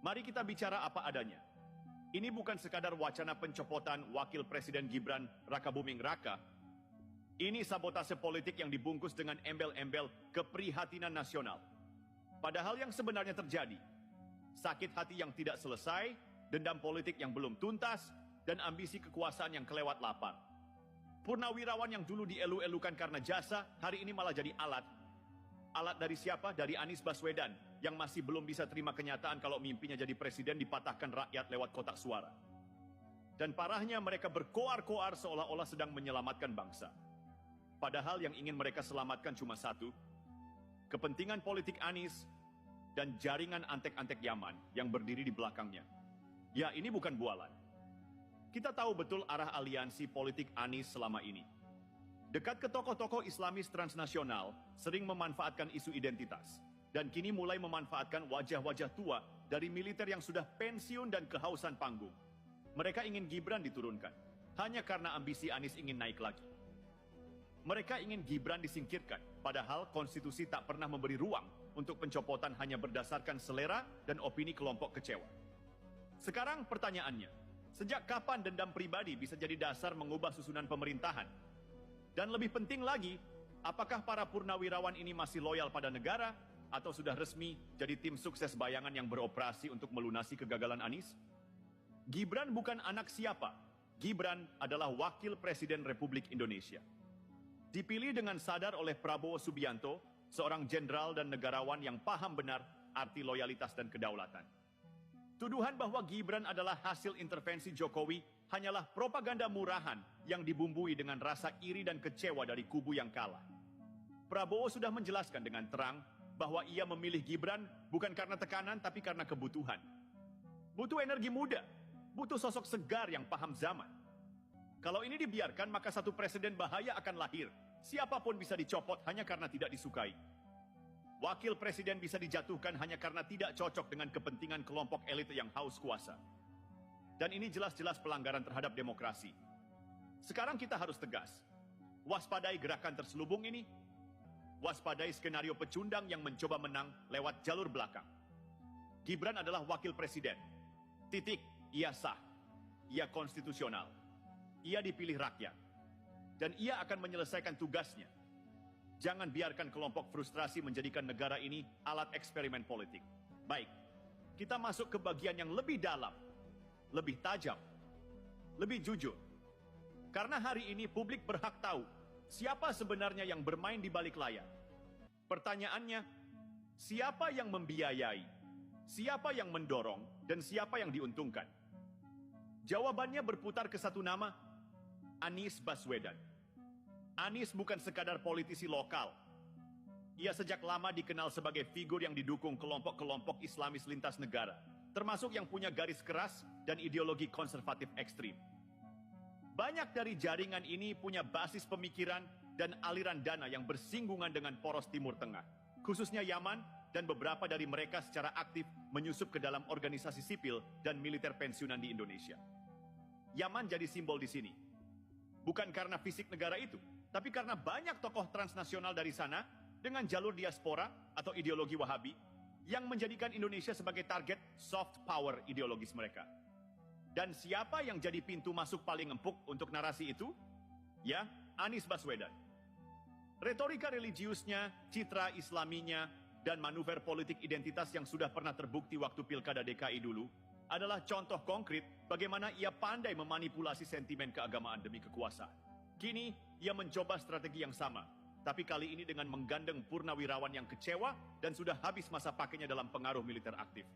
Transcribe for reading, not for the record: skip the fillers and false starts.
Mari kita bicara apa adanya. Ini bukan sekadar wacana pencopotan Wakil Presiden Gibran Rakabuming Raka. Ini sabotase politik yang dibungkus dengan embel-embel keprihatinan nasional. Padahal yang sebenarnya terjadi, sakit hati yang tidak selesai, dendam politik yang belum tuntas, dan ambisi kekuasaan yang kelewat lapar. Purnawirawan yang dulu dielu-elukan karena jasa, hari ini malah jadi alat. Alat dari siapa? Dari Anies Baswedan, yang masih belum bisa terima kenyataan kalau mimpinya jadi presiden dipatahkan rakyat lewat kotak suara. Dan parahnya mereka berkoar-koar seolah-olah sedang menyelamatkan bangsa. Padahal yang ingin mereka selamatkan cuma satu, kepentingan politik Anies dan jaringan antek-antek Yaman yang berdiri di belakangnya. Ya, ini bukan bualan. Kita tahu betul arah aliansi politik Anies selama ini. Dekat ke tokoh-tokoh Islamis transnasional, sering memanfaatkan isu identitas. Dan kini mulai memanfaatkan wajah-wajah tua dari militer yang sudah pensiun dan kehausan panggung. Mereka ingin Gibran diturunkan, hanya karena ambisi Anies ingin naik lagi. Mereka ingin Gibran disingkirkan, padahal konstitusi tak pernah memberi ruang untuk pencopotan hanya berdasarkan selera dan opini kelompok kecewa. Sekarang pertanyaannya, sejak kapan dendam pribadi bisa jadi dasar mengubah susunan pemerintahan? Dan lebih penting lagi, apakah para purnawirawan ini masih loyal pada negara atau sudah resmi jadi tim sukses bayangan yang beroperasi untuk melunasi kegagalan Anies? Gibran bukan anak siapa. Gibran adalah Wakil Presiden Republik Indonesia. Dipilih dengan sadar oleh Prabowo Subianto, seorang jenderal dan negarawan yang paham benar arti loyalitas dan kedaulatan. Tuduhan bahwa Gibran adalah hasil intervensi Jokowi hanyalah propaganda murahan yang dibumbui dengan rasa iri dan kecewa dari kubu yang kalah. Prabowo sudah menjelaskan dengan terang bahwa ia memilih Gibran bukan karena tekanan tapi karena kebutuhan. Butuh energi muda, butuh sosok segar yang paham zaman. Kalau ini dibiarkan maka satu presiden bahaya akan lahir. Siapapun bisa dicopot hanya karena tidak disukai. Wakil presiden bisa dijatuhkan hanya karena tidak cocok dengan kepentingan kelompok elit yang haus kuasa. Dan ini jelas-jelas pelanggaran terhadap demokrasi. Sekarang kita harus tegas. Waspadai gerakan terselubung ini. Waspadai skenario pecundang yang mencoba menang lewat jalur belakang. Gibran adalah wakil presiden. Titik, ia sah. Ia konstitusional. Ia dipilih rakyat. Dan ia akan menyelesaikan tugasnya. Jangan biarkan kelompok frustrasi menjadikan negara ini alat eksperimen politik. Baik, kita masuk ke bagian yang lebih dalam, lebih tajam, lebih jujur. Karena hari ini publik berhak tahu siapa sebenarnya yang bermain di balik layar. Pertanyaannya, siapa yang membiayai, siapa yang mendorong, dan siapa yang diuntungkan? Jawabannya berputar ke satu nama, Anies Baswedan. Anies bukan sekadar politisi lokal. Ia sejak lama dikenal sebagai figur yang didukung kelompok-kelompok Islamis lintas negara, termasuk yang punya garis keras dan ideologi konservatif ekstrim. Banyak dari jaringan ini punya basis pemikiran dan aliran dana yang bersinggungan dengan poros Timur Tengah, khususnya Yaman, dan beberapa dari mereka secara aktif menyusup ke dalam organisasi sipil dan militer pensiunan di Indonesia. Yaman jadi simbol di sini. Bukan karena fisik negara itu, tapi karena banyak tokoh transnasional dari sana dengan jalur diaspora atau ideologi Wahabi yang menjadikan Indonesia sebagai target soft power ideologis mereka. Dan siapa yang jadi pintu masuk paling empuk untuk narasi itu? Ya, Anies Baswedan. Retorika religiusnya, citra islaminya, dan manuver politik identitas yang sudah pernah terbukti waktu Pilkada DKI dulu adalah contoh konkret bagaimana ia pandai memanipulasi sentimen keagamaan demi kekuasaan. Kini, ia mencoba strategi yang sama, tapi kali ini dengan menggandeng purnawirawan yang kecewa dan sudah habis masa pakainya dalam pengaruh militer aktif.